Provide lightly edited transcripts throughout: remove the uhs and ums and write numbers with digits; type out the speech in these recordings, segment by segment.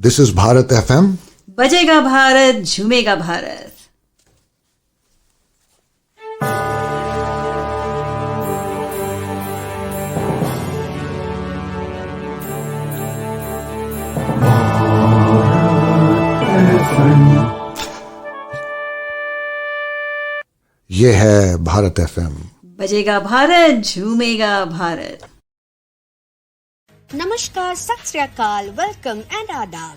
This is Bharat FM. बजेगा भारत झूमेगा भारत. ये है भारत FM. बजेगा Bharat झूमेगा Bharat. Namaskar, Sat Sri Akal, welcome and adab.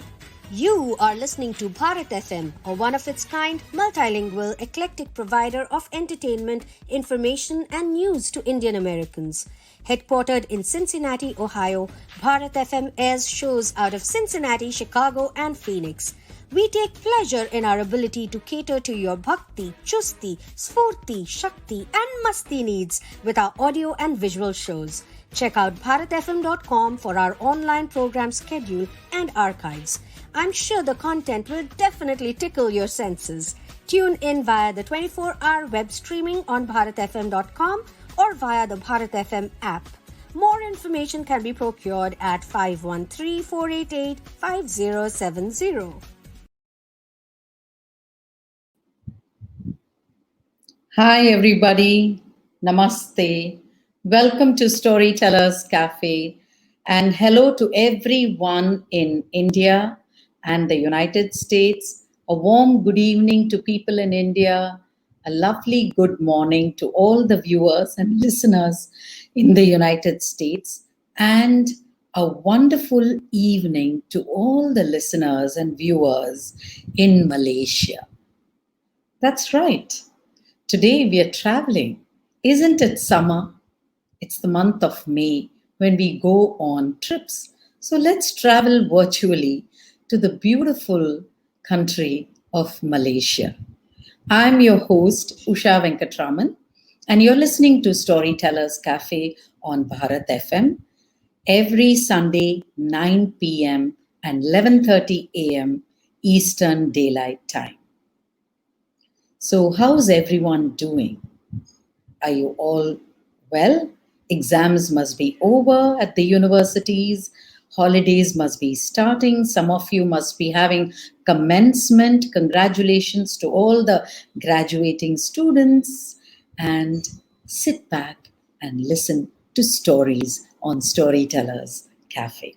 You are listening to Bharat FM, a one-of-its-kind, multilingual, eclectic provider of entertainment, information and news to Indian Americans. Headquartered in Cincinnati, Ohio, Bharat FM airs shows out of Cincinnati, Chicago and Phoenix. We take pleasure in our ability to cater to your bhakti, chusti, sphurti, shakti and masti needs with our audio and visual shows. Check out bharatfm.com for our online program schedule and archives. I'm sure the content will definitely tickle your senses. Tune in via the 24-hour web streaming on bharatfm.com or via the Bharat FM app. More information can be procured at 513-488-5070. Hi everybody, Namaste. Welcome to Storytellers Cafe and hello to everyone in India and the United States. A warm good evening to people in India. A lovely good morning to all the viewers and listeners in the United States. And a wonderful evening to all the listeners and viewers in Malaysia. That's right. Today we are traveling. Isn't it summer? It's the month of May when we go on trips. So let's travel virtually to the beautiful country of Malaysia. I'm your host, Usha Venkatraman, and you're listening to Storytellers Cafe on Bharat FM every Sunday, 9 p.m. and 11:30 a.m. Eastern Daylight Time. So how's everyone doing? Are you all well? Exams must be over at the universities. Holidays must be starting. Some of you must be having commencement. Congratulations to all the graduating students. And sit back and listen to stories on Storytellers Cafe.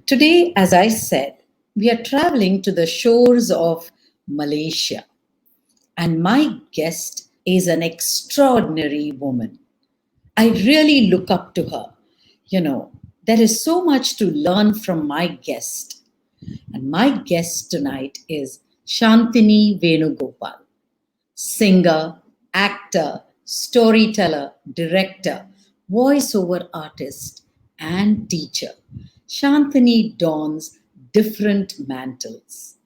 Today, as I said, we are traveling to the shores of Malaysia. And my guest is an extraordinary woman. I really look up to her. You know, there is so much to learn from my guest. And my guest tonight is Shanthini Venugopal, singer, actor, storyteller, director, voiceover artist, and teacher. Shanthini dons different mantles.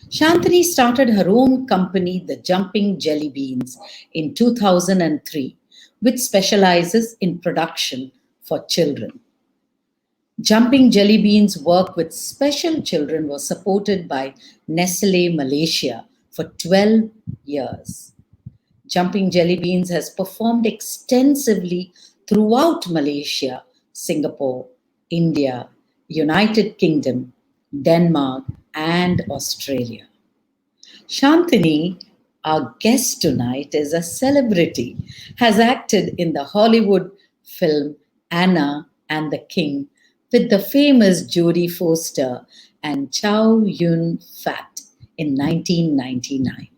Shanthini started her own company, the Jumping JellyBeans, in 2003, which specializes in production for children. Jumping JellyBeans' work with special children was supported by Nestle Malaysia for 12 years. Jumping JellyBeans has performed extensively throughout Malaysia, Singapore, India, United Kingdom, Denmark, and Australia. Shanthini, our guest tonight, is a celebrity, has acted in the Hollywood film Anna and the King with the famous Jodie Foster and Chow, Yuen, Fatt in 1999.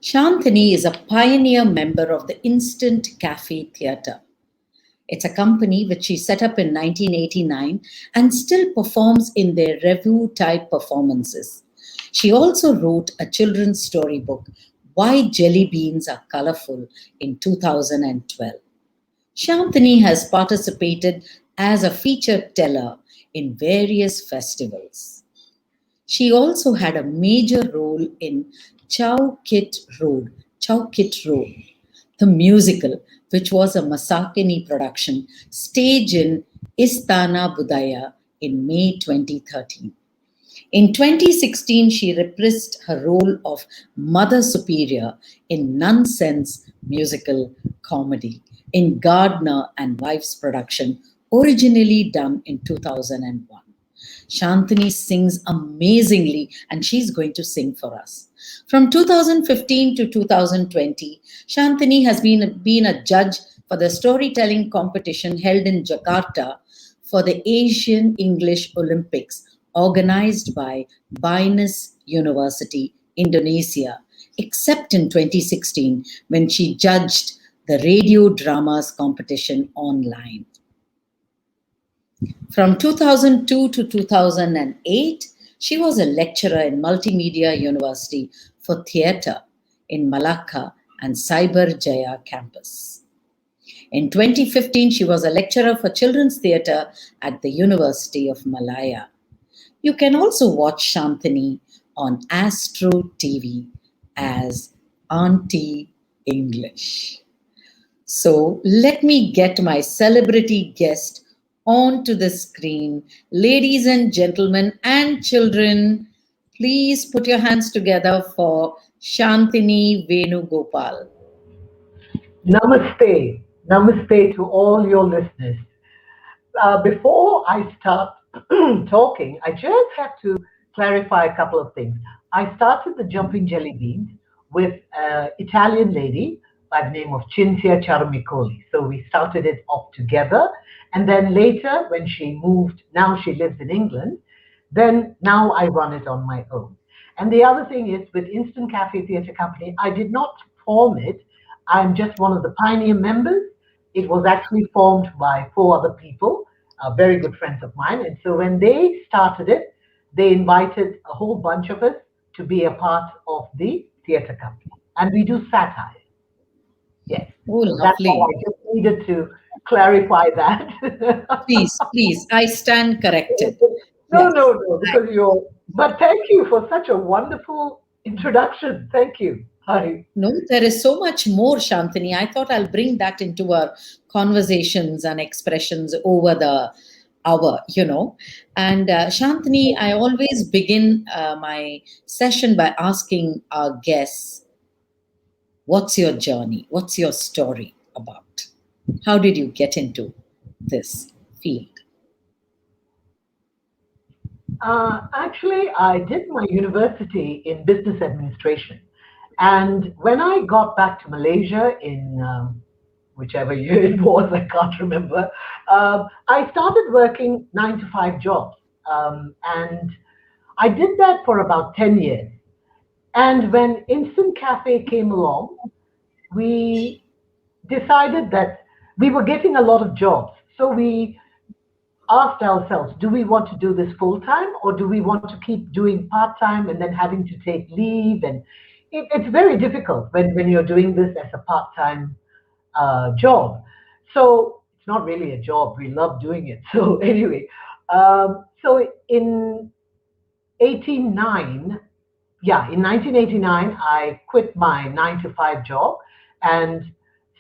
Shanthini is a pioneer member of the Instant Café Theatre. It's a company which she set up in 1989 and still performs in their revue-type performances. She also wrote a children's storybook, Why Jelly Beans Are Colourful, in 2012. Shanthini has participated as a featured teller in various festivals. She also had a major role in Chow Kit Road, the musical, which was a Masakini production, staged in Istana Budaya in May 2013. In 2016, she reprised her role of Mother Superior in Nonsense musical comedy in Gardner and Wife's production, originally done in 2001. Shanthini sings amazingly, and she's going to sing for us. From 2015 to 2020, Shanthini has been a judge for the storytelling competition held in Jakarta for the Asian English Olympics, organized by Binus University, Indonesia, except in 2016 when she judged the radio dramas competition online. From 2002 to 2008, she was a lecturer in Multimedia University for Theatre in Malacca and Cyber Jaya campus. In 2015, she was a lecturer for children's theatre at the University of Malaya. You can also watch Shanthini on Astro TV as Auntie English. So let me get my celebrity guest onto the screen. Ladies and gentlemen and children, please put your hands together for Shanthini Venugopal. Namaste. Namaste to all your listeners. Before I start talking, I just have to clarify a couple of things. I started the Jumping JellyBeans with an Italian lady by the name of Cinzia Charamicoli. So we started it off together. And then later, when she moved, now she lives in England, then now I run it on my own. And the other thing is with Instant Cafe Theatre Company, I did not form it. I'm just one of the pioneer members. It was actually formed by four other people, very good friends of mine. And so when they started it, they invited a whole bunch of us to be a part of the theatre company. And we do satire. Yes. Oh, So that's lovely. all. I just needed to clarify that. Please, please, I stand corrected. No, Yes. no, no, because you're, but thank you for such a wonderful introduction. Thank you. Hi. No, there is so much more, Shanthini. I thought I'll bring that into our conversations and expressions over the hour. And Shanthini, I always begin my session by asking our guests, what's your journey? What's your story about? How did you get into this field? Actually, I did my university in business administration. And when I got back to Malaysia in whichever year it was, I can't remember, I started working 9 to 5 jobs. And I did that for about 10 years. And when Instant Cafe came along, we decided that we were getting a lot of jobs. So we asked ourselves, do we want to do this full time or do we want to keep doing part time and then having to take leave? And it's very difficult when you're doing this as a part time job. So it's not really a job. We love doing it. So anyway, so in 89, yeah, in 1989, I quit my 9 to 5 job and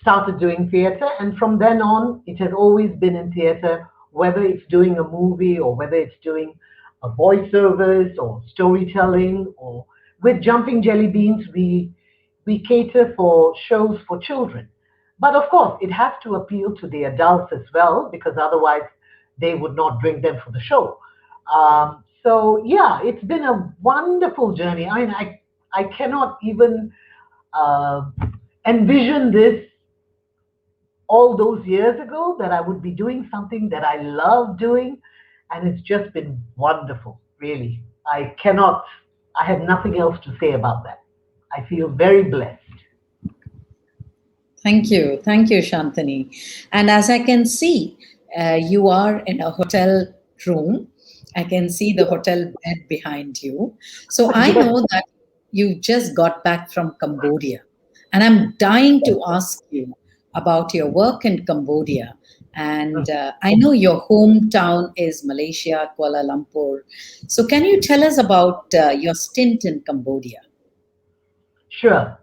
started doing theater. And from then on, it has always been in theater, whether it's doing a movie or whether it's doing a voiceovers or storytelling. Or with Jumping JellyBeans, we cater for shows for children. But of course, it has to appeal to the adults as well, because otherwise they would not bring them for the show. So yeah, it's been a wonderful journey. I mean, I cannot even uh, envision this all those years ago that I would be doing something that I love doing, and it's just been wonderful. Really, I have nothing else to say about that. I feel very blessed. Thank you. Thank you, Shanthini. And as I can see, you are in a hotel room. I can see the hotel bed behind you. So I Yes. know that you just got back from Cambodia. And I'm dying to ask you about your work in Cambodia. And I know your hometown is Malaysia, Kuala Lumpur. So can you tell us about your stint in Cambodia? Sure.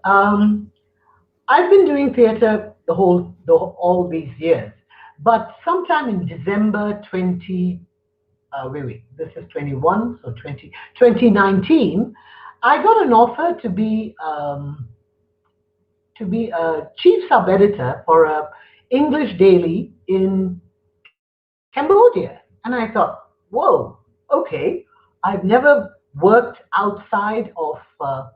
I've been doing theater all these years, but sometime in December 20, wait, this is 21, so 2019, I got an offer to be a chief sub editor for a English daily in Cambodia. And I thought, whoa, okay. I've never worked outside of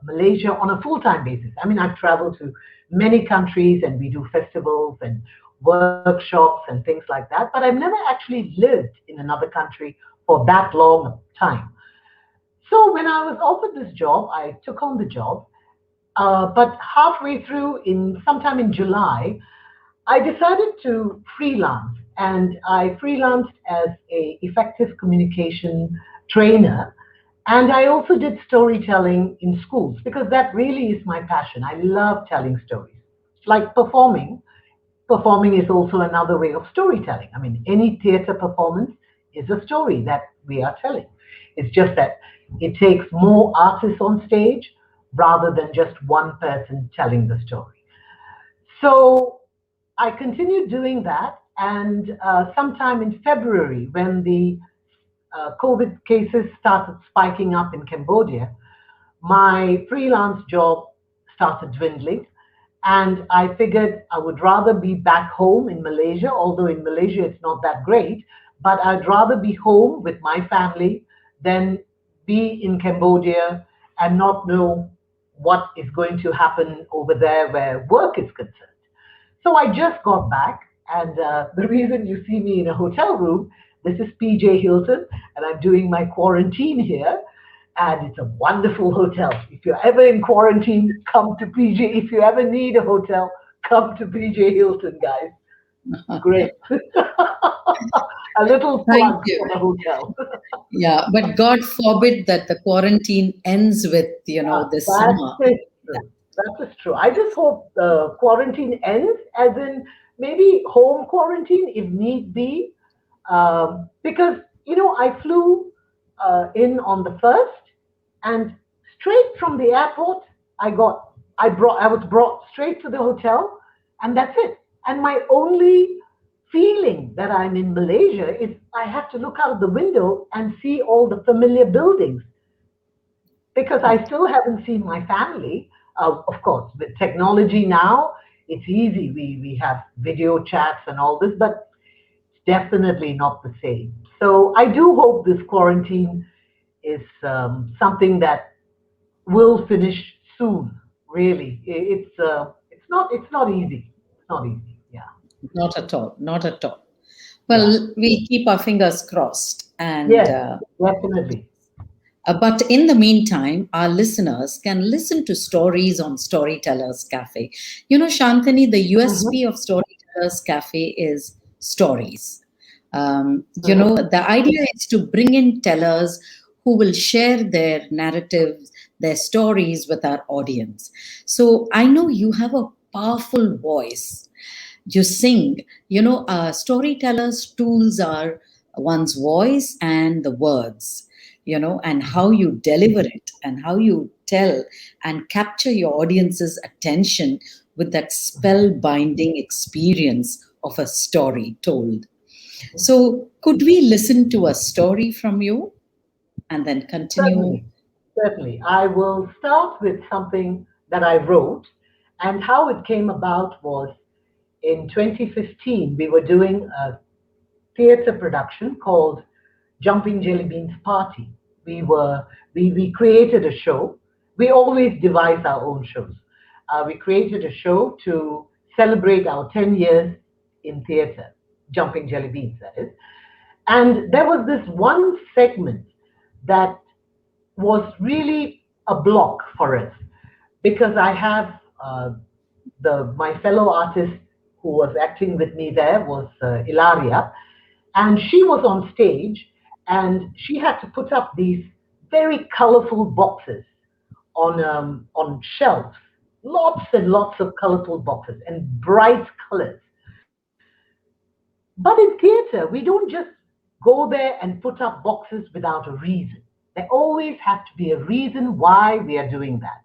Malaysia on a full-time basis. I mean, I've traveled to many countries and we do festivals and workshops and things like that, but I've never actually lived in another country for that long time. So when I was offered this job, I took on the job. But halfway through, in sometime in July, I decided to freelance, and I freelanced as a effective communication trainer, and I also did storytelling in schools because that really is my passion. I love telling stories. Like performing, performing is also another way of storytelling. I mean, any theater performance is a story that we are telling. It's just that it takes more artists on stage rather than just one person telling the story. So I continued doing that, and sometime in February, when the COVID cases started spiking up in Cambodia, my freelance job started dwindling. And I figured I would rather be back home in Malaysia, although in Malaysia it's not that great, but I'd rather be home with my family than be in Cambodia and not know what is going to happen over there where work is concerned. So I just got back, and the reason you see me in a hotel room, this is PJ Hilton, and I'm doing my quarantine here, and it's a wonderful hotel. If you're ever in quarantine, come to PJ. If you ever need a hotel, come to PJ Hilton, guys. Great. A little Thank plug you. for the hotel. Yeah, but God forbid that the quarantine ends with, this That summer. is true. That is true. I just hope the quarantine ends, as in maybe home quarantine if need be, because I flew in on the first, and straight from the airport, I was brought straight to the hotel, and that's it. And my only feeling that I'm in Malaysia is I have to look out of the window and see all the familiar buildings because I still haven't seen my family. Of course, with technology now, it's easy. We have video chats and all this, but it's definitely not the same. So I do hope this quarantine is something that will finish soon. Really, it's not easy. It's not easy. Yeah. Not at all. Not at all. Yeah. Well, we keep our fingers crossed. And Yes. Definitely. but in the meantime, our listeners can listen to stories on Storytellers Cafe. Shanthini, the Hmm. USP of Storytellers Cafe is stories. Hmm. The idea is to bring in tellers who will share their narratives, their stories with our audience. So I know you have a powerful voice. You sing. Storytellers' tools are one's voice and the words, and how you deliver it and how you tell and capture your audience's attention with that spellbinding experience of a story told. So, could we listen to a story from you and then continue? Certainly. Certainly. I will start with something that I wrote, and how it came about was in 2015, we were doing a theatre production called Jumping JellyBeans Party. We created a show. We always devise our own shows. We created a show to celebrate our 10 years in theatre, Jumping JellyBeans, that is. And there was this one segment that was really a block for us because I have the my fellow artist who was acting with me there was Ilaria, and she was on stage and she had to put up these very colorful boxes on shelves, lots and lots of colorful boxes and bright colors. But in theater, we don't just go there and put up boxes without a reason. There always has to be a reason why we are doing that.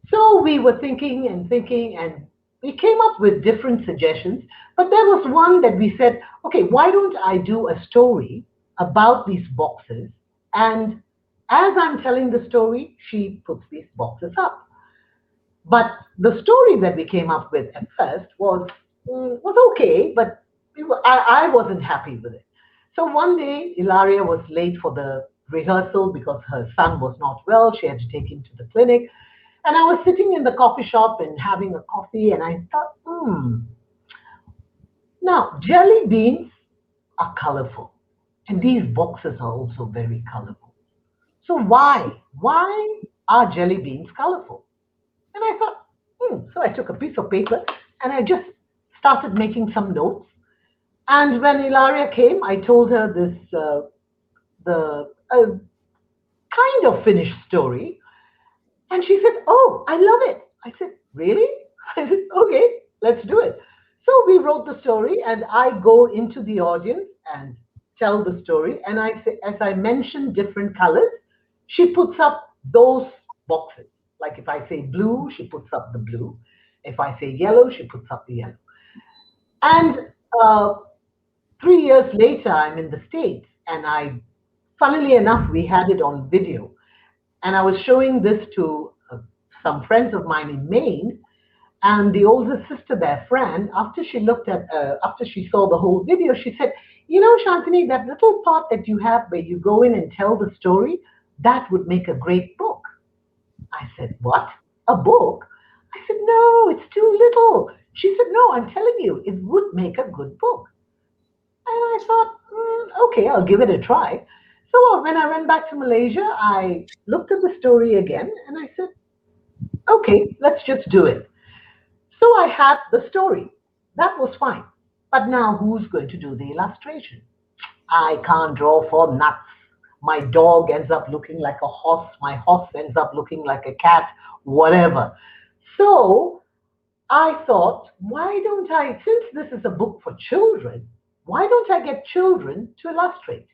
So we were thinking and thinking, and we came up with different suggestions. But there was one that we said, okay, why don't I do a story about these boxes? And as I'm telling the story, she puts these boxes up. But the story that we came up with at first was okay, but I wasn't happy with it. So one day, Ilaria was late for the rehearsal because her son was not well. She had to take him to the clinic. And I was sitting in the coffee shop and having a coffee, and I thought, now jelly beans are colorful, and these boxes are also very colorful. So why? Why are jelly beans colorful? And I thought, So I took a piece of paper and I just started making some notes. And when Ilaria came, I told her the kind of finished story. And she said, "Oh, I love it." I said, "Really?" I said, "Okay, let's do it." So we wrote the story, and I go into the audience and tell the story. And I say, as I mentioned different colors, she puts up those boxes. Like if I say blue, she puts up the blue. If I say yellow, she puts up the yellow. And uh, 3 years later, I'm in the States, and funnily enough, we had it on video. And I was showing this to some friends of mine in Maine, and the older sister there, Fran, after she saw the whole video, she said, Shantini, that little part that you have where you go in and tell the story, that would make a great book. I said, what? A book? I said, no, it's too little. She said, no, I'm telling you, it would make a good book. And I thought, okay, I'll give it a try. So when I went back to Malaysia, I looked at the story again and I said, okay, let's just do it. So I had the story. That was fine. But now who's going to do the illustration? I can't draw for nuts. My dog ends up looking like a horse. My horse ends up looking like a cat, whatever. So I thought, why don't I, since this is a book for children, why don't I get children to illustrate?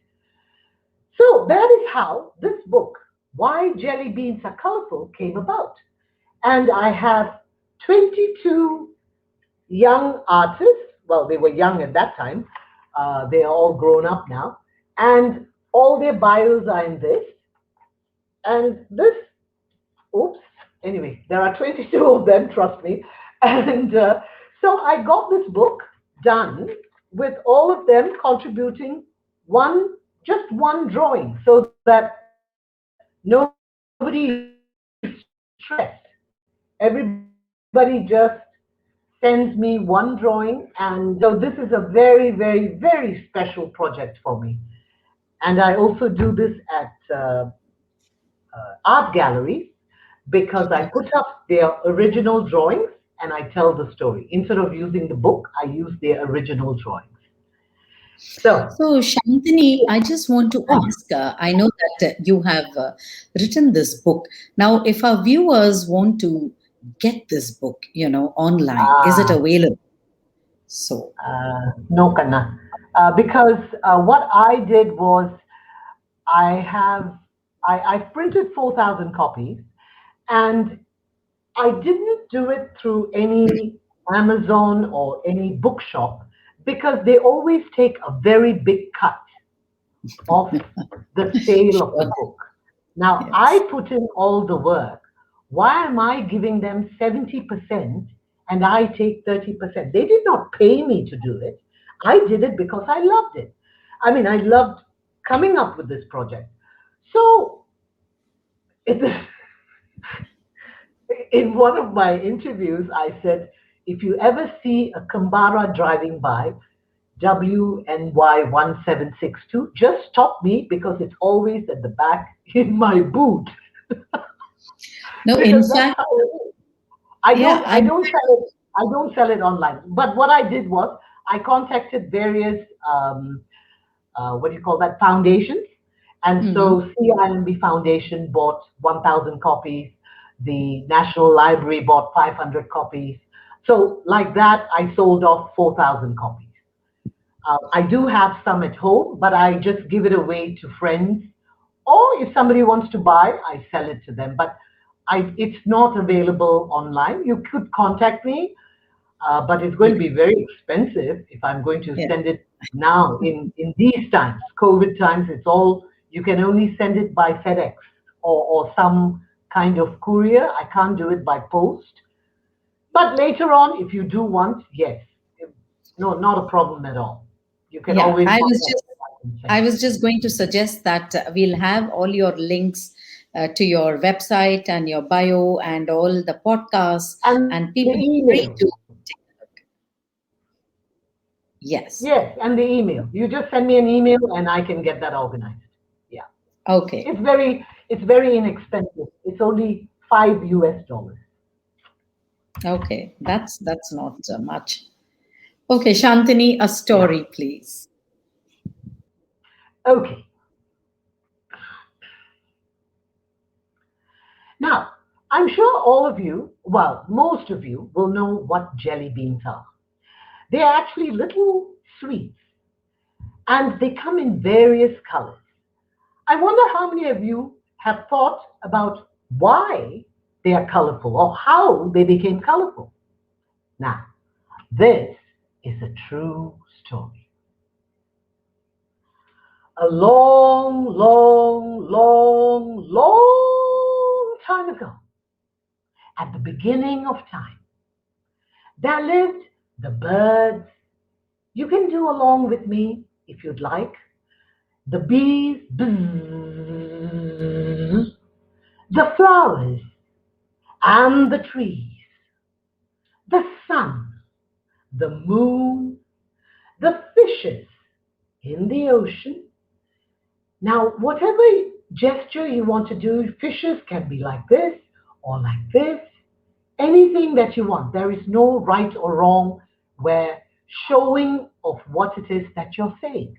So that is how this book, Why Jelly Beans Are Colorful, came about. And I have 22 young artists. Well, they were young at that time. They are all grown up now. And all their bios are in this. And this, oops, anyway, there are 22 of them, trust me. And so I got this book done with all of them contributing just one drawing so that nobody is stressed. Everybody just sends me one drawing. And so this is a very, very, very special project for me. And I also do this at art galleries because I put up their original drawings and I tell the story. Instead of using the book, I use their original drawings. So, So, Shanthini, I just want to ask, I know that you have written this book. Now, if our viewers want to get this book, online, is it ah, available? So, no, Kanna. Because what I did was I have I printed 4,000 copies, and I didn't do it through any Amazon or any bookshop because they always take a very big cut of the sale of the sure. book. Now, Yes. I put in all the work. Why am I giving them 70% and I take 30%? They did not pay me to do it. I did it because I loved it. I mean, I loved coming up with this project. So, it, in one of my interviews, I said, if you ever see a Kambara driving by, WNY 1762, just stop me because it's always at the back in my boot. No, in Because that's fact, how it is. I yeah, don't I don't sell it I don't sell it online. But what I did was I contacted various what do you call that, foundations. And mhm. so CIMB Foundation bought 1,000 copies. The National Library bought 500 copies. So like that, I sold off 4,000 copies. I do have some at home, but I just give it away to friends. Or if somebody wants to buy, I sell it to them. But it's not available online. You could contact me, but it's going Yeah, to be very expensive if I'm going to yeah. send it now in these times, COVID times. It's all, you can only send it by FedEx or some kind of courier. I can't do it by post. But later on, if you do want, yes, no, not a problem at all. You can Yeah, always I was contact just me and I say, was just going to suggest that we'll have all your links to your website and your bio and all the podcasts, and and the people are free email. to take a look. Yes. Yes, and the email. You just send me an email and I can get that organized. Yeah. Okay. It's very inexpensive. It's only $5. Okay. That's not much. Okay, Shantini, a Yeah. story, please. Okay. Now, I'm sure all of you, well, most of you will know what jelly beans are. They are actually little sweets and they come in various colors. I wonder how many of you have thought about why they are colorful or how they became colorful. Now, this is a true story. A long, long, long, long time ago, at the beginning of time, there lived the birds. You can do along with me if you'd like. The bees, bzzz, the flowers and the trees, the sun, the moon, the fishes in the ocean. Now, whatever gesture you want to do, fishes can be like this or like this, anything that you want. There is no right or wrong where showing of what it is that you're saying.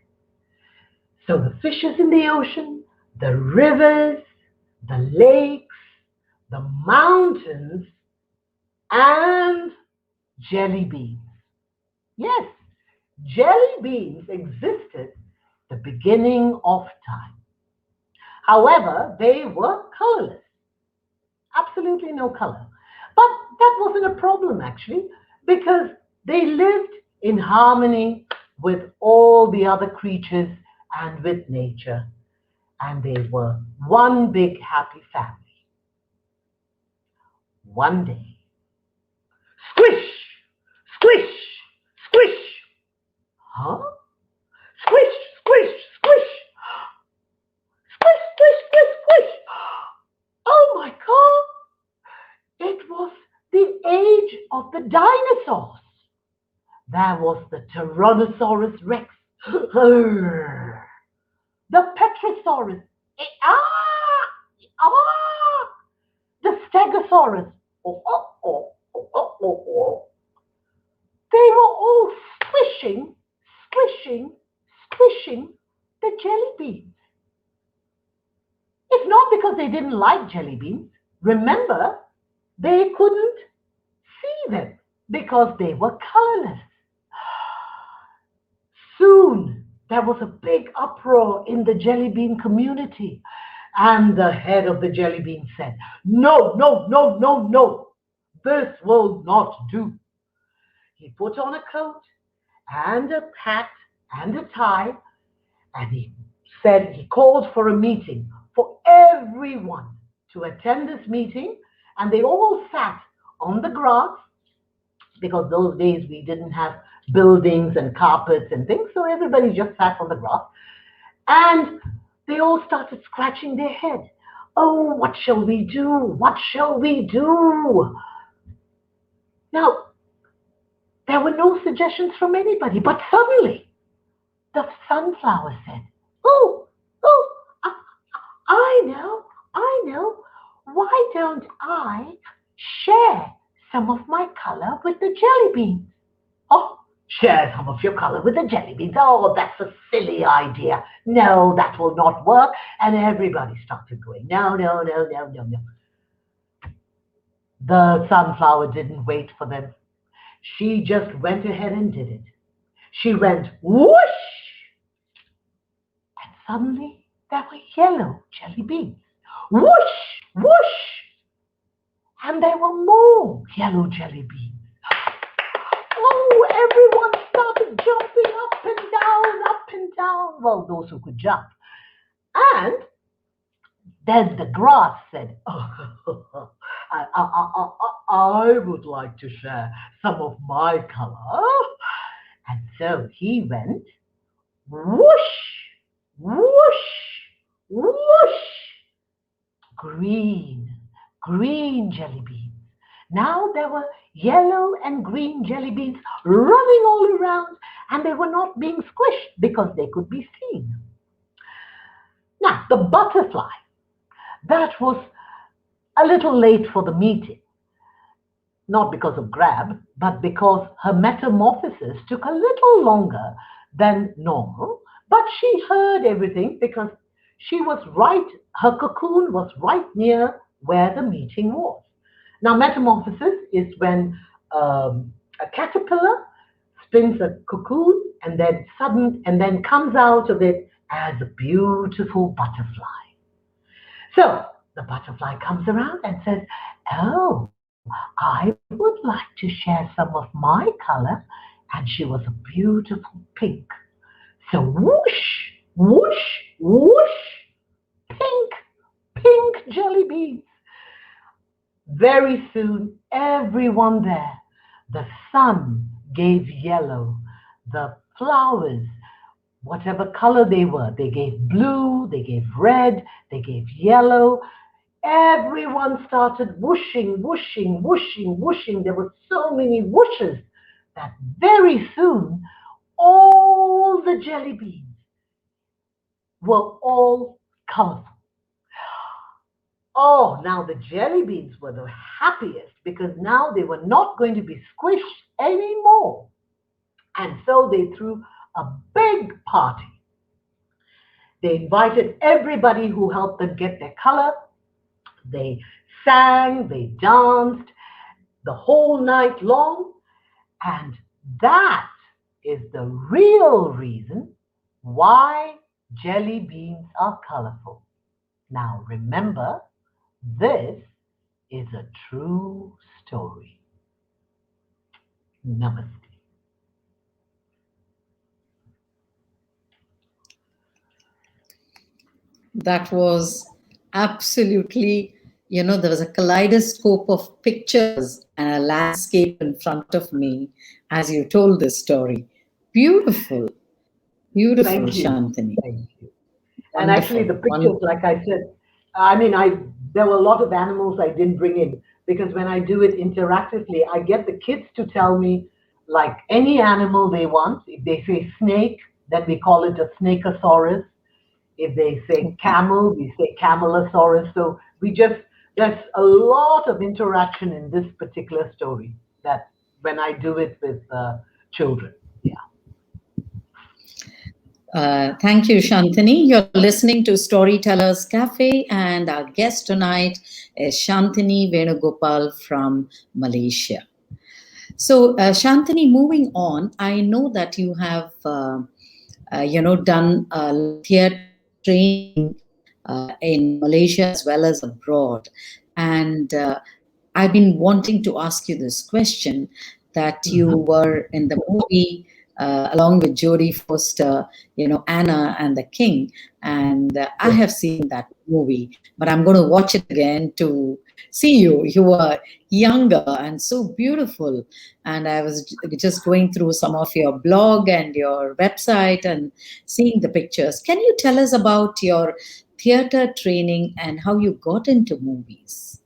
So the fishes in the ocean, the rivers, the lakes, the mountains, and jelly beans. Yes, jelly beans existed the beginning of time. However, they were colorless, absolutely no color. But that wasn't a problem actually, because they lived in harmony with all the other creatures and with nature, and they were one big happy family. One day, squish, squish, squish. Huh? Squish, squish, squish. Squish, squish, squish, squish. Oh my God. It was the age of the dinosaurs. There was the Tyrannosaurus Rex. The Petrosaurus. Ah! The Stegosaurus. Oh, oh, oh, oh, oh, oh, oh. They were all squishing, squishing, squishing the jelly beans. It's not because they didn't like jelly beans. Remember, they couldn't see them because they were colorless. Soon there was a big uproar in the jelly bean community. And the head of the jelly bean said, no, no, no, no, no. This will not do. He put on a coat and a hat and a tie, and he said he called for a meeting for everyone to attend this meeting. And they all sat on the grass because those days we didn't have buildings and carpets and things, so everybody just sat on the grass. And they all started scratching their head. Oh, what shall we do? What shall we do? Now, there were no suggestions from anybody, but suddenly the sunflower said, oh, oh, I know, I know. Why don't I share some of my color with the jelly beans? Oh, share some of your color with the jelly beans. Oh, that's a silly idea. No, that will not work. And everybody started going, no, no, no, no, no, no. The sunflower didn't wait for them. She just went ahead and did it. She went whoosh, and suddenly there were yellow jelly beans. Whoosh, whoosh, and there were more yellow jelly beans. Oh, everyone started jumping up and down, up and down. Well, those who could jump. And then the grass said, oh, I would like to share some of my color. And so he went whoosh, whoosh, whoosh. Green, green jelly beans. Now there were yellow and green jelly beans running all around, and they were not being squished because they could be seen. Now, the butterfly, that was a little late for the meeting, not because of grab, but because her metamorphosis took a little longer than normal. But she heard everything because she was right, her cocoon was right near where the meeting was. Now, metamorphosis is when a caterpillar spins a cocoon and then comes out of it as a beautiful butterfly. So the butterfly comes around and says, "Oh, I would like to share some of my color." And she was a beautiful pink. So whoosh, whoosh, whoosh, pink, pink jelly beans. Very soon, everyone there, the sun gave yellow, the flowers, whatever color they gave blue, they gave red, they gave yellow. Everyone started whooshing, whooshing, whooshing, whooshing. There were so many whooshes that very soon all the jelly beans were all colorful. Oh, now the jelly beans were the happiest because now they were not going to be squished anymore. And so they threw a big party. They invited everybody who helped them get their color. They sang, they danced the whole night long. And that is the real reason why jelly beans are colorful. Now remember, this is a true story. Namaste. That was absolutely, there was a kaleidoscope of pictures and a landscape in front of me as you told this story. Beautiful, beautiful, Thank you. Shantini. Thank you. And actually, the Wonderful, pictures, wonderful. like I said, I mean, there were a lot of animals I didn't bring in because when I do it interactively, I get the kids to tell me like any animal they want. If they say snake, then we call it a snakeosaurus. If they say camel, we say camelosaurus. So there's a lot of interaction in this particular story that when I do it with children. Yeah. Thank you, Shanthini. You're listening to Storytellers Cafe, and our guest tonight is Shanthini Venugopal from Malaysia. So, Shanthini, moving on, I know that you have, done theatre training in Malaysia as well as abroad, and I've been wanting to ask you this question that you Mhm. were in the movie along with Jodie Foster, Anna and the King. And I Yes. have seen that movie, but I'm going to watch it again to see you. You were younger and so beautiful. And I was just going through some of your blog and your website and seeing the pictures. Can you tell us about your theater training and how you got into movies?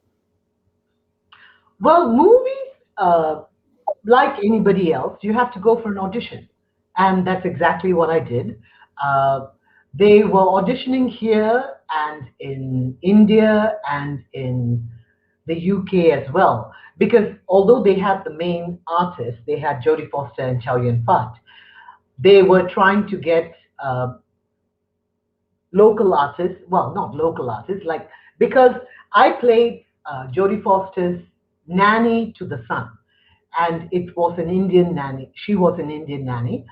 Well, movies, like anybody else, you have to go for an audition. And that's exactly what I did. Uh, they were auditioning here and in India and in the UK as well. Because although they had the main artists, they had Jodie Foster and Chow Fatt, they were trying to get local artists, well, not local artists, like, because I played Jodie Foster's nanny to the son, and it was an Indian nanny. She was an Indian nanny.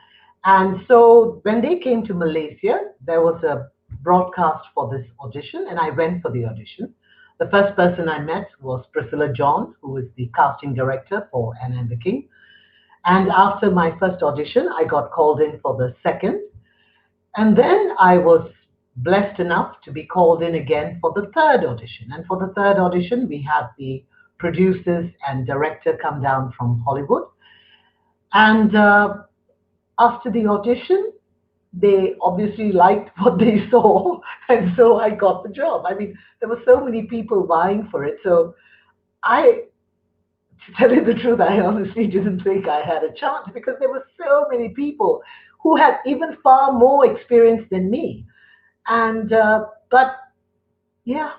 And so when they came to Malaysia, there was a broadcast for this audition, and I went for the audition. The first person I met was Priscilla John, who is the casting director for Anna and the King. And after my first audition, I got called in for the second. And then I was blessed enough to be called in again for the third audition. And for the third audition, we had the producers and director come down from Hollywood. And After the audition, they obviously liked what they saw, and so I got the job. I mean, there were so many people vying for it. So I, to tell you the truth, I honestly didn't think I had a chance because there were so many people who had even far more experience than me. And but yeah,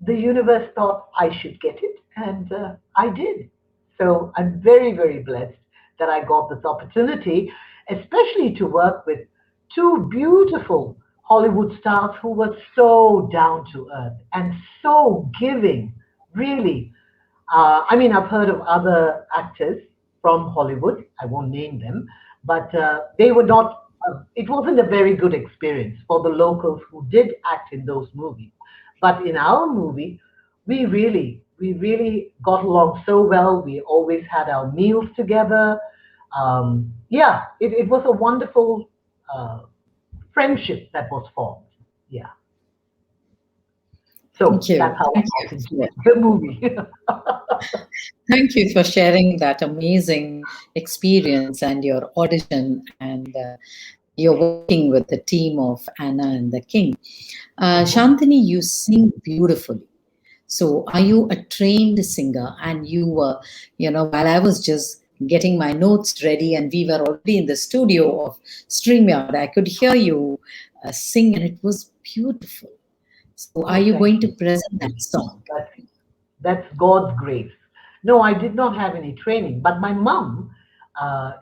the universe thought I should get it, and I did. So I'm very, very blessed that I got this opportunity, especially to work with two beautiful Hollywood stars who were so down to earth and so giving, really. I mean, I've heard of other actors from Hollywood. I won't name them, but they were not. It wasn't a very good experience for the locals who did act in those movies. But in our movie, we really got along so well. We always had our meals together. Yeah, it was a wonderful uh, friendship that was formed. Yeah. Thank So that's you. how I Thank got into you. the movie. Thank you for sharing that amazing experience and your audition and your working with the team of Anna and the King. Shanthini, you sing beautifully. So, are you a trained singer? And you were, while I was just getting my notes ready and we were already in the studio of StreamYard, I could hear you sing and it was beautiful. So, are Oh, you thank going to you. present that song? That's That's God's grace. No, I did not have any training, but my mom,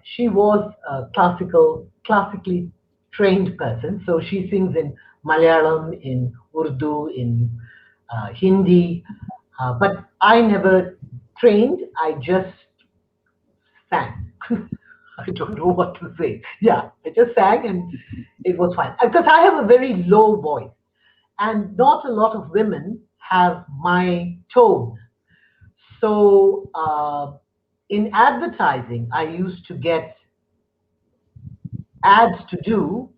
she was a classically trained person. So she sings in Malayalam, in Urdu, in Hindi. But I never trained. I just sang. I don't know what to say. Yeah, I just sang and it was fine. Because I have a very low voice, and not a lot of women have my tone. So in advertising, I used to get ads to do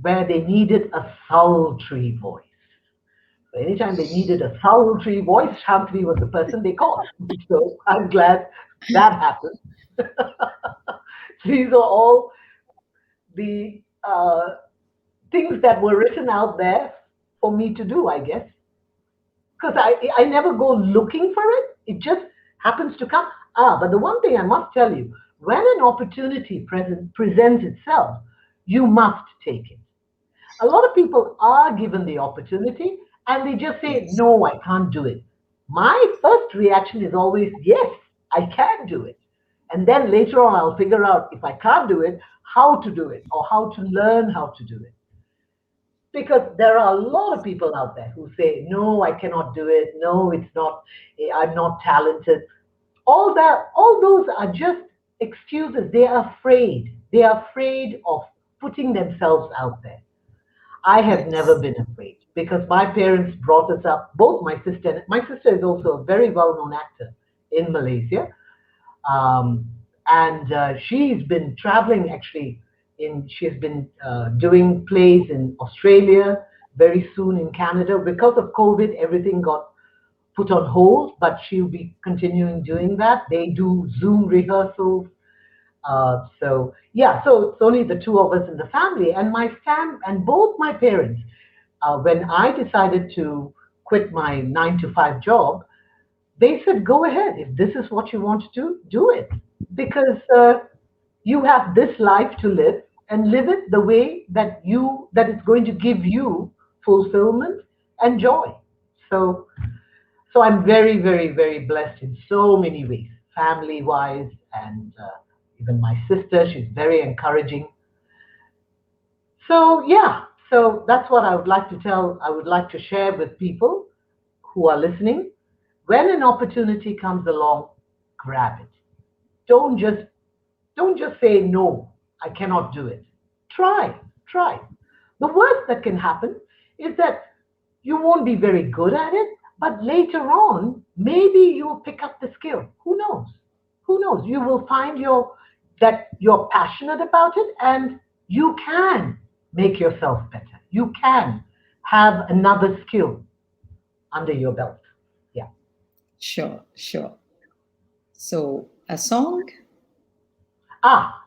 where they needed a sultry voice. So anytime they needed a sultry voice, Shanthini was the person they called. So I'm glad that happened. These are all the things that were written out there for me to do, I guess. Because I never go looking for it. It just happens to come. But the one thing I must tell you, when an opportunity presents itself, you must take it. A lot of people are given the opportunity and they just say, Yes. no, I can't do it. My first reaction is always, yes, I can do it. And then later on, I'll figure out if I can't do it, how to do it or how to learn how to do it. Because there are a lot of people out there who say, no, I cannot do it. No, it's not, I'm not talented. All those are just excuses. They are afraid. They are afraid of putting themselves out there. I have never Yes. been afraid because my parents brought us up, both my sister is also a very well known actor in Malaysia. Um, and she's been traveling actually she's been doing plays in Australia, very soon in Canada. Because of COVID, everything got put on hold, but she'll be continuing doing that. They do Zoom rehearsals. So yeah, so it's only the two of us in the family, and and both my parents. When I decided to quit my 9 to 5 job, they said, "Go ahead. If this is what you want to do, do it, because you have this life to live, and live it the way that it's going to give you fulfillment and joy." So so I'm very, very, very blessed in so many ways, family wise, and even my sister, she's very encouraging. So, yeah, so that's what I would like to I would like to share with people who are listening. When an opportunity comes along, grab it. Don't just don't just say no, I cannot do it. Try, try. The worst that can happen is that you won't be very good at it, but later on, maybe you'll pick up the skill. Who knows? Who knows? You will find that you're passionate about it and you can make yourself better. You can have another skill under your belt. Yeah. Sure, sure. So, a song?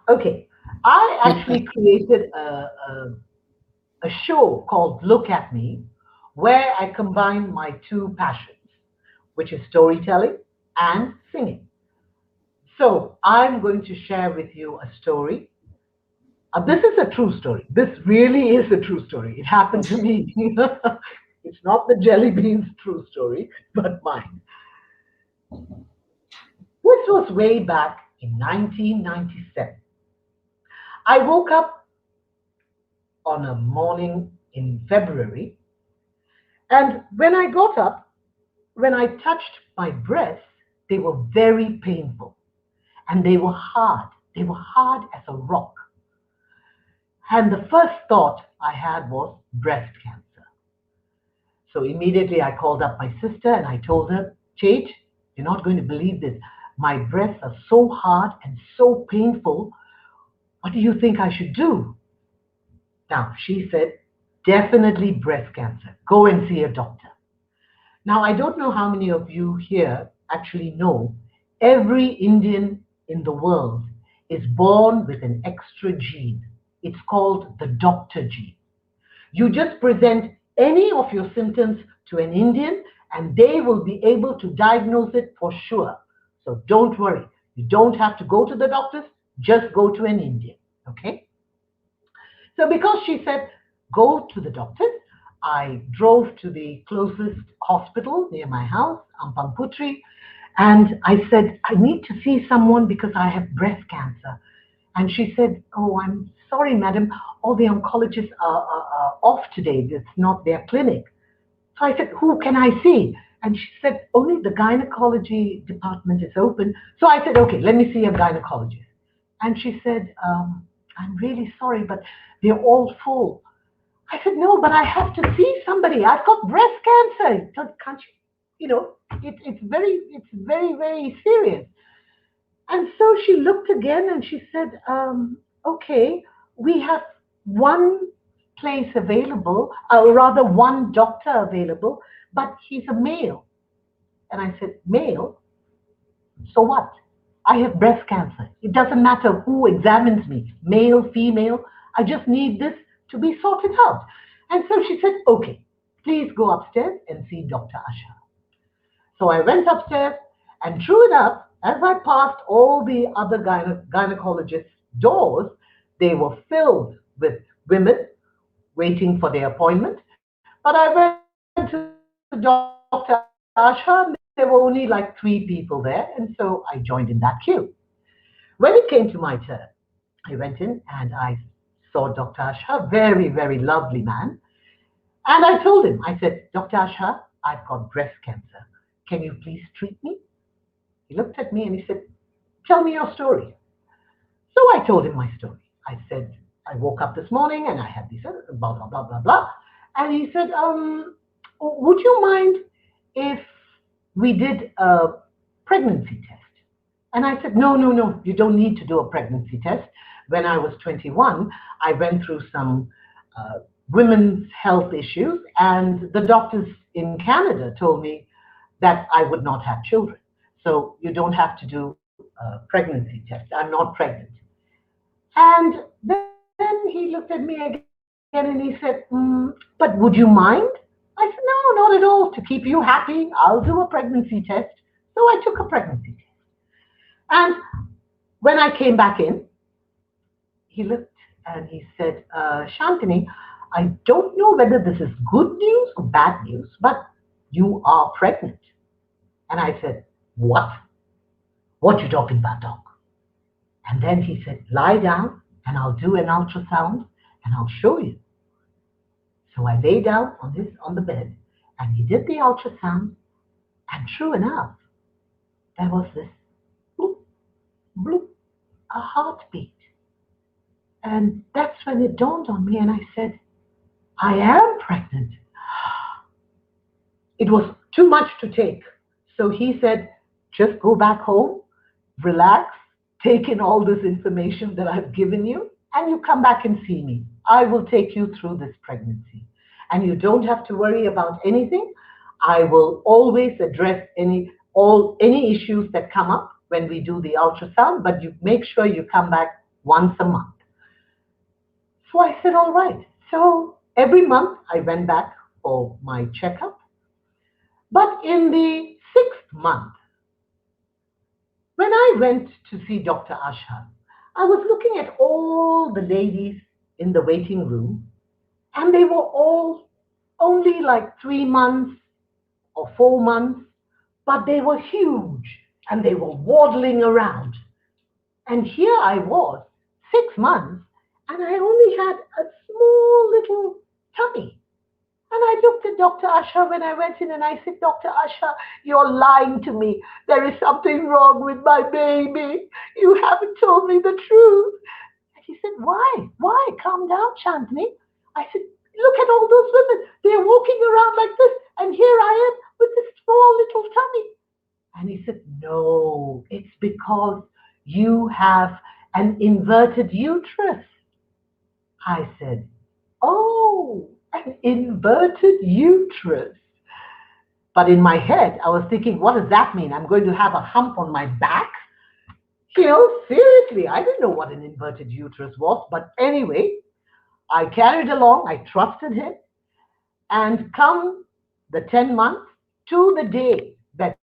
Okay. I actually created a show called Look at Me, where I combine my two passions, which is storytelling and singing. So I'm going to share with you a story. This is a true story. This really is a true story. It happened to me. It's not the jelly beans true story, but mine. This was way back in 1997. I woke up on a morning in February, and when I got up, when I touched my breasts, they were very painful and they were hard. They were hard as a rock. And the first thought I had was breast cancer. So immediately I called up my sister and I told her, Kate, you're not going to believe this. My breasts are so hard and so painful. What do you think I should do? Now, she said, definitely breast cancer. Go and see a doctor. Now, I don't know how many of you here actually know every Indian in the world is born with an extra gene. It's called the doctor gene. You just present any of your symptoms to an Indian and they will be able to diagnose it for sure. So don't worry. You don't have to go to the doctors, just go to an Indian. Okay? So because she said, go to the doctors, I drove to the closest hospital near my house, Ampang Putri, and I said, I need to see someone because I have breast cancer. And she said, oh, I'm sorry, madam, all the oncologists are off today. It's not their clinic. So I said, who can I see? And she said, only the gynecology department is open. So I said, okay, let me see a gynecologist. And she said, I'm really sorry, but they're all full. I said, no, but I have to see somebody. I've got breast cancer. Can't you? It's very, very serious. And so she looked again and she said, okay, we have one place available, or rather one doctor available, but he's a male. And I said, male? So what? I have breast cancer. It doesn't matter who examines me, male, female. I just need this to be sorted out. And so she said, okay, please go upstairs and see Dr. Asha. So I went upstairs, and true enough, as I passed all the other gynecologists' doors, they were filled with women waiting for their appointment. But I went to Dr. Asha, and there were only like 3 people there, and so I joined in that queue. When it came to my turn, I went in and I saw Dr. Asha, very, very lovely man. And I told him, I said, Dr. Asha, I've got breast cancer. Can you please treat me? He looked at me and he said, tell me your story. So I told him my story. I said, I woke up this morning and I had this, blah, blah, blah, blah, blah. And he said, would you mind if we did a pregnancy test? And I said, no, no, no, you don't need to do a pregnancy test. When I was 21, I went through some women's health issues, and the doctors in Canada told me that I would not have children. So you don't have to do a pregnancy test. I'm not pregnant. And then he looked at me again and he said, but would you mind? I said, no, not at all. To keep you happy, I'll do a pregnancy test. So I took a pregnancy test. And when I came back in, he looked and he said, Shanthini, I don't know whether this is good news or bad news, but you are pregnant. And I said, what? What you talking about, doc? And then he said, lie down and I'll do an ultrasound and I'll show you. So I lay down on the bed and he did the ultrasound, and true enough, there was this bloop, bloop, a heartbeat. And that's when it dawned on me and I said, I am pregnant. It was too much to take. So he said, just go back home, relax, take in all this information that I've given you, and you come back and see me. I will take you through this pregnancy. And you don't have to worry about anything. I will always address any issues that come up when we do the ultrasound, but you make sure you come back once a month. So I said, all right. So every month I went back for my checkup. But in the sixth month, when I went to see Dr. Asha, I was looking at all the ladies in the waiting room, and they were all only like 3 months or 4 months, but they were huge and they were waddling around. And here I was, 6 months, and I only had a small little tummy. And I looked at Dr. Asha when I went in and I said, Dr. Asha, you're lying to me. There is something wrong with my baby. You haven't told me the truth. And he said, why? Why? Calm down, Shanthini. I said, look at all those women. They're walking around like this. And here I am with this small little tummy. And he said, no, it's because you have an inverted uterus. I said, oh, an inverted uterus. But in my head, I was thinking, what does that mean? I'm going to have a hump on my back? Seriously, I didn't know what an inverted uterus was. But anyway, I carried along, I trusted him. And come the 10 months to the day that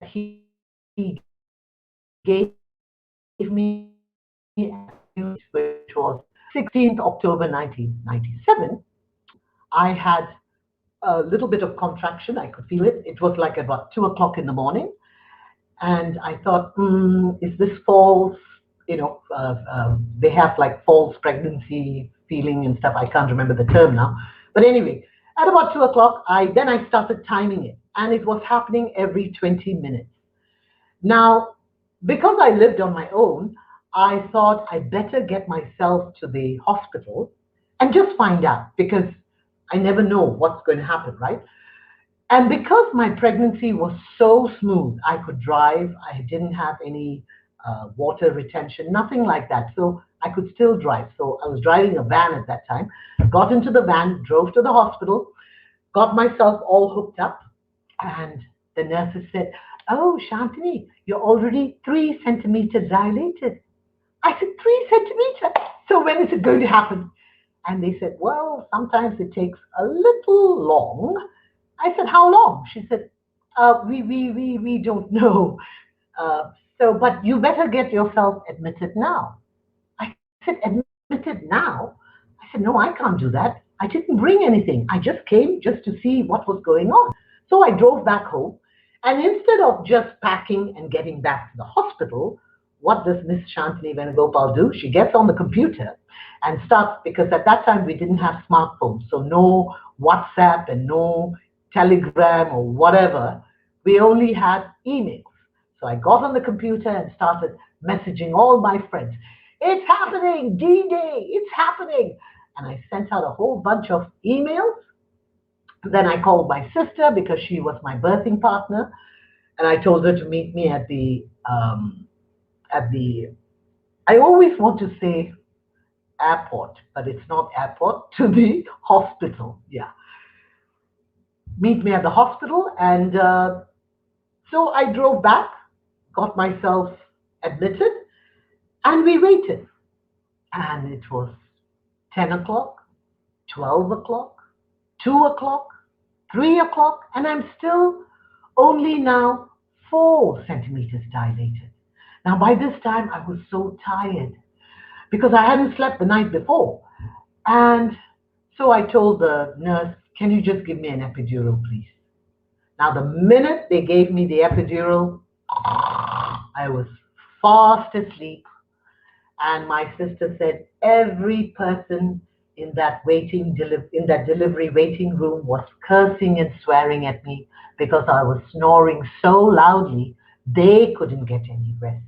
he gave me, which was 16th October 1997, I had a little bit of contraction. I could feel it. It was like about 2 o'clock in the morning. And I thought, is this false? They have like false pregnancy feeling and stuff. I can't remember the term now. But anyway, at about 2 o'clock, I started timing it. And it was happening every 20 minutes. Now, because I lived on my own, I thought I better get myself to the hospital and just find out because I never know what's going to happen, right? And because my pregnancy was so smooth, I could drive, I didn't have any water retention, nothing like that. So I could still drive. So I was driving a van at that time, got into the van, drove to the hospital, got myself all hooked up, and the nurses said, oh, Shanthini, you're already 3 centimeters dilated. I said, 3 centimeters? So when is it going to happen? And they said, well, sometimes it takes a little long. I said, how long? She said, we don't know. But you better get yourself admitted now. I said, admitted now? I said, no, I can't do that. I didn't bring anything. I just came just to see what was going on. So I drove back home. And instead of just packing and getting back to the hospital, what does Miss Shanthini Venugopal do? She gets on the computer and starts, because at that time we didn't have smartphones, so no WhatsApp and no Telegram or whatever. We only had emails. So I got on the computer and started messaging all my friends. It's happening, D-Day, it's happening. And I sent out a whole bunch of emails. Then I called my sister because she was my birthing partner. And I told her to meet me at the, I always want to say airport, but it's not airport, to the hospital. Yeah. Meet me at the hospital. And so I drove back, got myself admitted, and we waited. And it was 10 o'clock, 12 o'clock, 2 o'clock, 3 o'clock, and I'm still only now 4 centimeters dilated. Now, by this time, I was so tired because I hadn't slept the night before. And so I told the nurse, can you just give me an epidural, please? Now, the minute they gave me the epidural, I was fast asleep. And my sister said every person in that delivery waiting room was cursing and swearing at me because I was snoring so loudly they couldn't get any rest.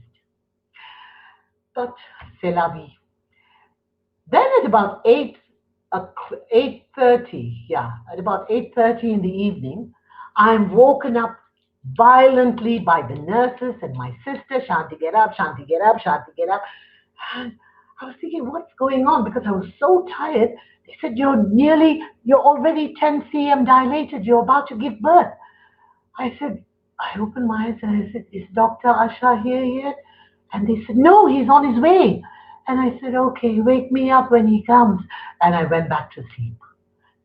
But c'est la vie. Then at about 8:30, at about 8:30 in the evening, I'm woken up violently by the nurses and my sister, Shanti, get up, Shanti, get up, Shanti, get up. And I was thinking, what's going on? Because I was so tired. They said, you're already 10 cm dilated. You're about to give birth. I opened my eyes and I said, is Dr. Asha here yet? And they said, no, he's on his way. And I said, okay, wake me up when he comes. And I went back to sleep.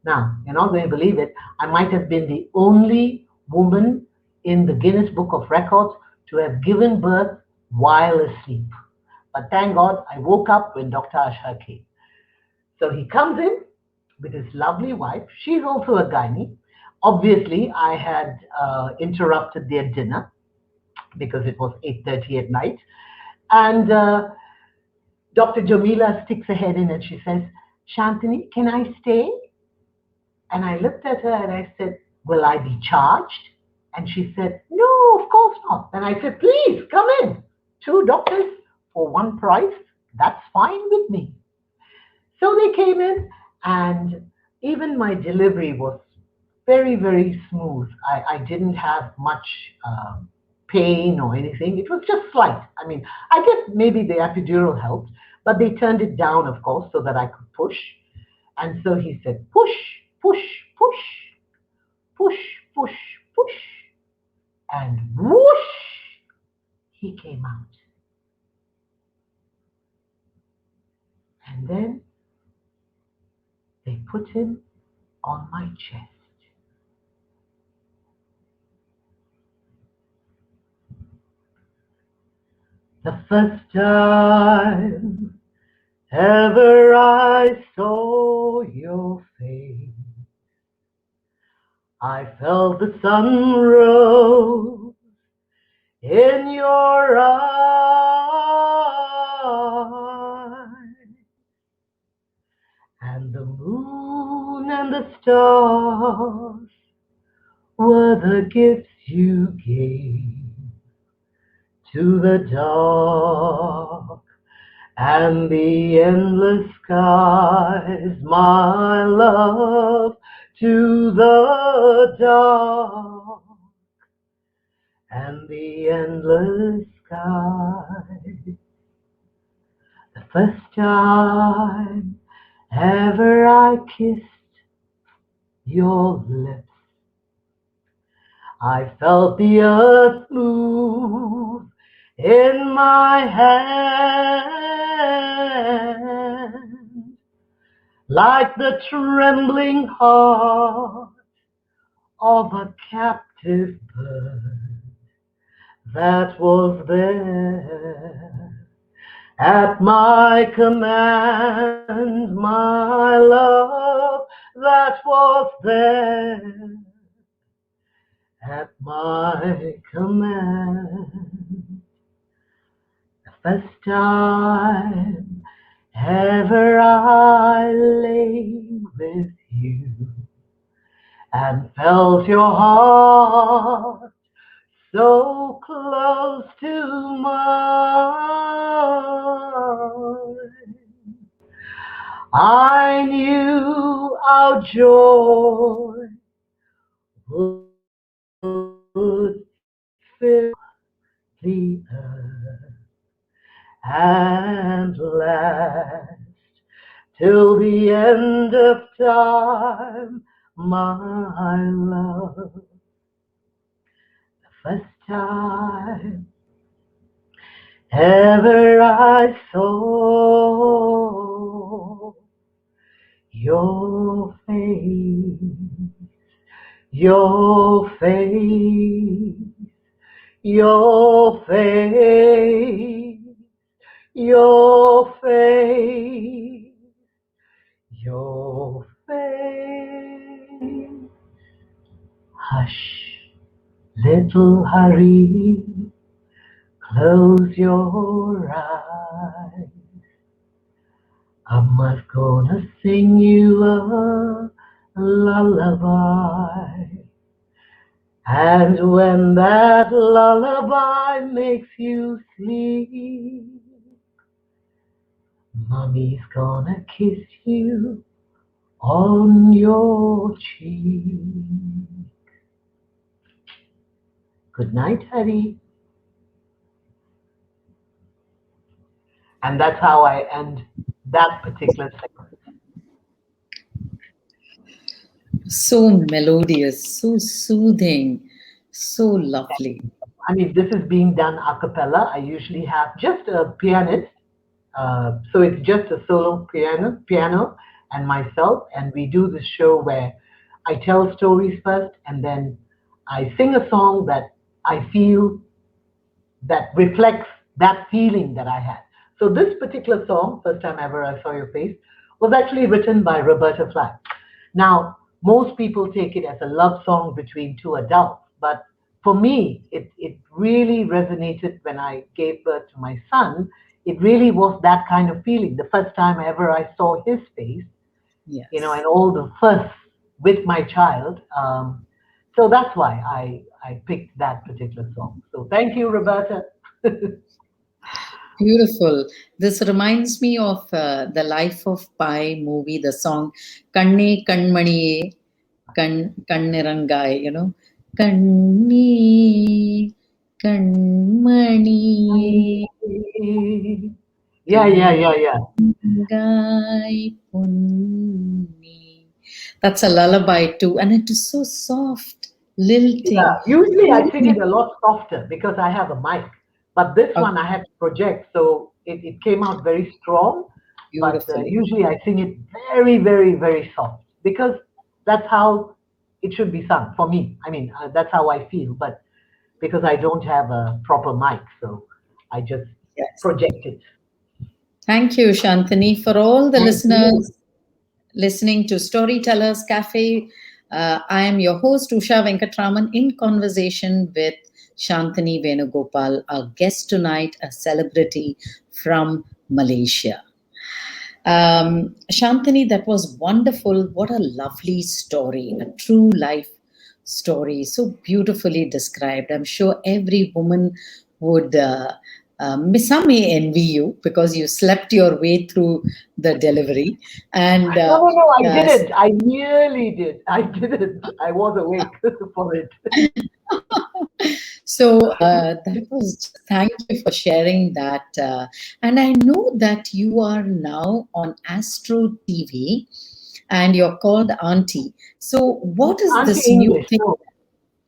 Now, you're not going to believe it. I might have been the only woman in the Guinness Book of Records to have given birth while asleep. But thank God I woke up when Dr. Asha came. So he comes in with his lovely wife. She's also a gynae. Obviously, I had interrupted their dinner because it was 8:30 at night. And Dr. Jamila sticks her head in and she says, Shanthini, can I stay? And I looked at her and I said, will I be charged? And she said, no, of course not. And I said, please come in. 2 doctors for 1 price. That's fine with me. So they came in, and even my delivery was very, very smooth. I didn't have much pain or anything. It was just slight. I mean, I guess maybe the epidural helped, but they turned it down, of course, so that I could push. And so he said, push, push, push, push, push, push. And whoosh, he came out. And then they put him on my chest. The first time ever I saw your face, I felt the sun rose in your eyes, and the moon and the stars were the gifts you gave to the dark and the endless skies, my love, to the dark and the endless skies. The first time ever I kissed your lips, I felt the earth move in my hand, like the trembling heart of a captive bird that was there at my command, my love, that was there at my command. The first time ever I lay with you and felt your heart so close to mine, I knew our joy would fill the earth and last till the end of time, my love. The first time ever I saw your face, your face, your face, your face, your face. Hush, little hurry, close your eyes. Amma's gonna sing you a lullaby. And when that lullaby makes you sleep, Mommy's gonna kiss you on your cheek. Good night, Hari. And that's how I end that particular segment. So melodious, so soothing, so lovely. I mean, this is being done a cappella. I usually have just a pianist So it's just a solo piano and myself, and we do this show where I tell stories first, and then I sing a song that I feel that reflects that feeling that I had. So this particular song, First Time Ever I Saw Your Face, was actually written by Roberta Flack. Now, most people take it as a love song between two adults, but for me, it really resonated when I gave birth to my son. It really was that kind of feeling. The first time ever I saw his face, Yes. and all the fuss with my child. So that's why I picked that particular song. So thank you, Roberta. Beautiful. This reminds me of the Life of Pi movie, the song Kanne Kanmaniye Kannirangai, Kanni Kanmaniye Yeah. Kannirangai Punni. That's a lullaby too, and it is so soft, Yeah, lilting, usually I sing it soothing. a lot softer because I have a mic. But this Oh, one I had to project, so it came out very strong. But beautifully. usually I sing it very, very, very soft because that's how it should be sung for me. I mean, that's how I feel. But because I don't have a proper mic, so I just Yes. project it. Thank you, Shanthini. For all the Thank you. listeners listening to Storytellers Cafe, I am your host, Usha Venkatraman, in conversation with Shanthini Venugopal, our guest tonight, a celebrity from Malaysia. Shantini, that was wonderful. What a lovely story, a true life story, so beautifully described. I'm sure every woman would, some may envy you because you slept your way through the delivery. And No, I uh, didn't. I nearly did. I didn't. I was awake for it. so that was, thank you for sharing that. And I know that you are now on Astro TV and you're called Auntie. So, what is Auntie this new English. thing?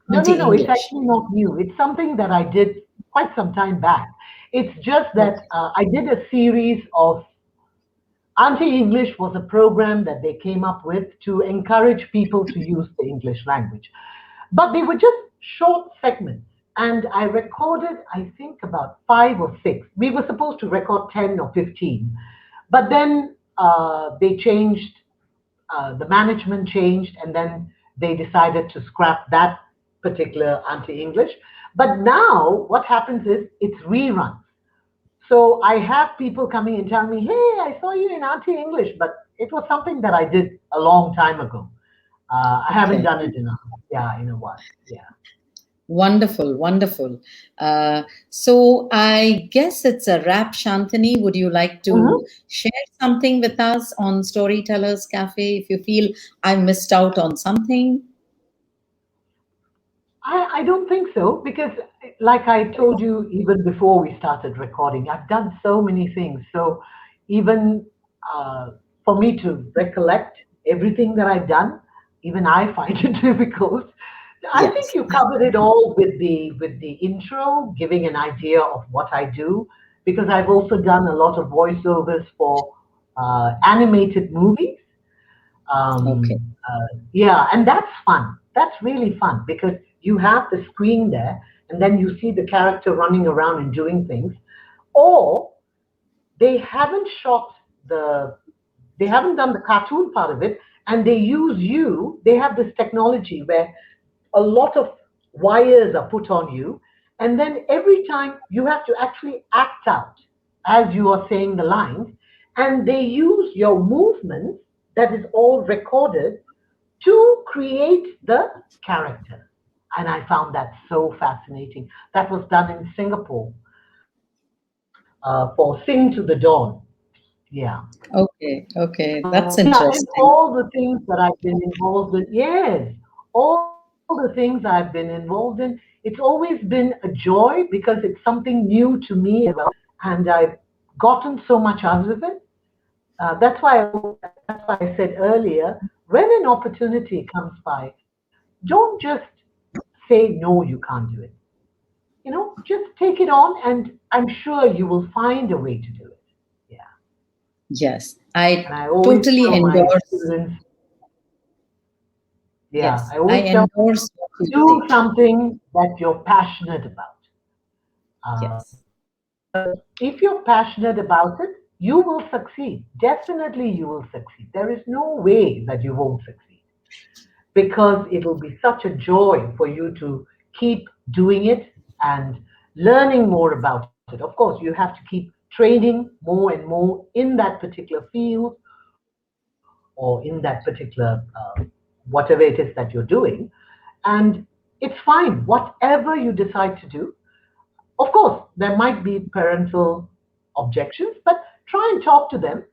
No, Auntie no. It's English. actually not new. It's something that I did quite some time back. It's just that Okay. I did a series of Auntie English was a program that they came up with to encourage people to use the English language. But they were just short segments. And I recorded, I think, about five or six. We were supposed to record 10 or 15. But then they changed, the management changed, and then they decided to scrap that particular anti English. But now what happens is it's reruns. So I have people coming and telling me, "Hey, I saw you in Auntie English," but it was something that I did a long time ago. I haven't Okay. done it in a while. Yeah. Wonderful, wonderful. So I guess it's a wrap, Shantini. Would you like Mhm. to share something with us on Storytellers Cafe if you feel I missed out on something? I don't think so because, like I told you even before we started recording, I've done so many things. So even uh, for me to recollect everything that I've done, even I find it difficult. I think Yes. you covered it all with the intro, giving an idea of what I do, because I've also done a lot of voiceovers for animated movies. Okay. Yeah, and that's fun. That's really fun because you have the screen there, and then you see the character running around and doing things. Or they haven't shot the, they haven't done the cartoon part of it, and they use you. They have this technology where a lot of wires are put on you, and then every time you have to actually act out as you are saying the lines, and they use your movements that is all recorded to create the character. And I found that so fascinating. That was done in Singapore for Sing to the Dawn. Yeah. Okay. Okay. That's Yeah, and interesting. all the things that I've been involved in, yes, all the things I've been involved in, it's always been a joy because it's something new to me as well, and I've gotten so much out of it. That's why I said earlier, when an opportunity comes by, don't just say no, you can't do it. Just take it on, and I'm sure you will find a way to do it. Yeah. Yes, I And I always totally tell my endorse. students, yeah, Yes, I I always tell endorse what you do say. something that you're passionate about. Uh, Yes, if you're passionate about it, you will succeed. Definitely, you will succeed. There is no way that you won't succeed because it will be such a joy for you to keep doing it and learning more about it. Of course, you have to keep training more and more in that particular field or in that particular whatever it is that you're doing. And it's fine, whatever you decide to do. Of course, there might be parental objections, but try and talk to them.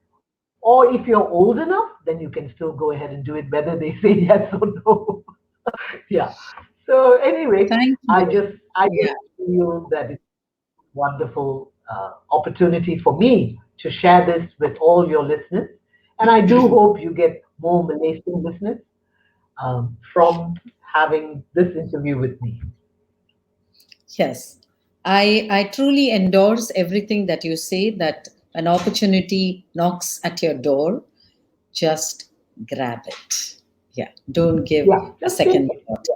Or if you're old enough, then you can still go ahead and do it, whether they say yes or no. Yeah. So anyway, thank you. I Yeah. just feel that it's wonderful opportunity for me to share this with all your listeners, and I do hope you get more Malaysian listeners from having this interview with me. Yes, I truly endorse everything that you say, that an opportunity knocks at your door, just grab it. Yeah, don't give Yeah, a just take second it. thought.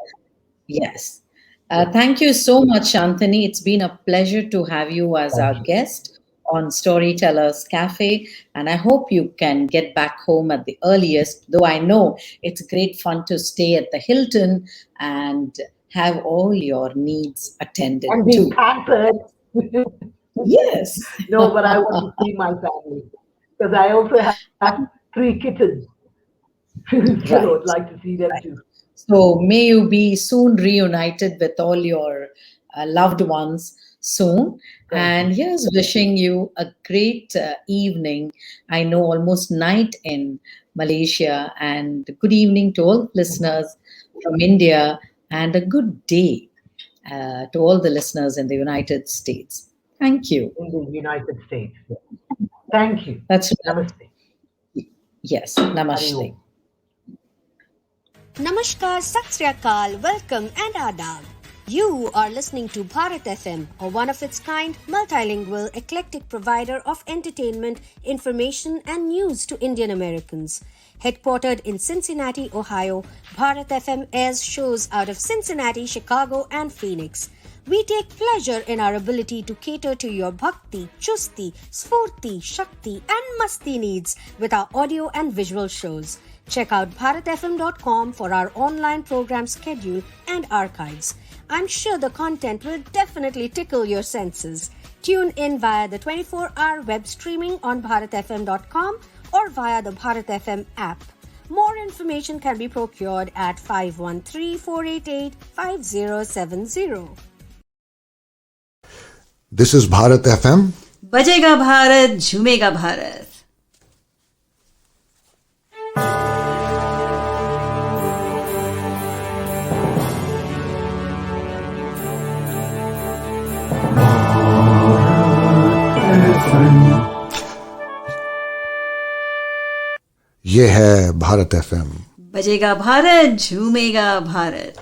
Yes. Yeah, Thank you so much, Shanthini. It's been a pleasure to have you as our thank you. guest on Storytellers Cafe. And I hope you can get back home at the earliest, though I know it's great fun to stay at the Hilton and have all your needs attended And be to. pampered. Yes. No, but I want to see my family because I also have three kittens. So I'd Right. like to see them too. Right. So may you be soon reunited with all your loved ones soon. Thank you. And here's wishing you a great evening. I know almost night in Malaysia, and good evening to all listeners from India, and a good day to all the listeners in the United States. Thank you. In the United States. Yeah. Thank you. That's right. Namaste. Yes. Hari Namaste. Om. Namaskar, Sat Sri Akal, welcome and adab. You are listening to Bharat FM, a one of its kind, multilingual, eclectic provider of entertainment, information, and news to Indian Americans. Headquartered in Cincinnati, Ohio, Bharat FM airs shows out of Cincinnati, Chicago, and Phoenix. We take pleasure in our ability to cater to your bhakti, chusti, sfurti, shakti, and masti needs with our audio and visual shows. Check out bharatfm.com for our online program schedule and archives. I'm sure the content will definitely tickle your senses. Tune in via the 24-hour web streaming on bharatfm.com or via the Bharat FM app. More information can be procured at 513-488-5070. This is Bharat FM. बजेगा भारत झूमेगा भारत. ये है Bharat FM. बजेगा भारत झूमेगा भारत.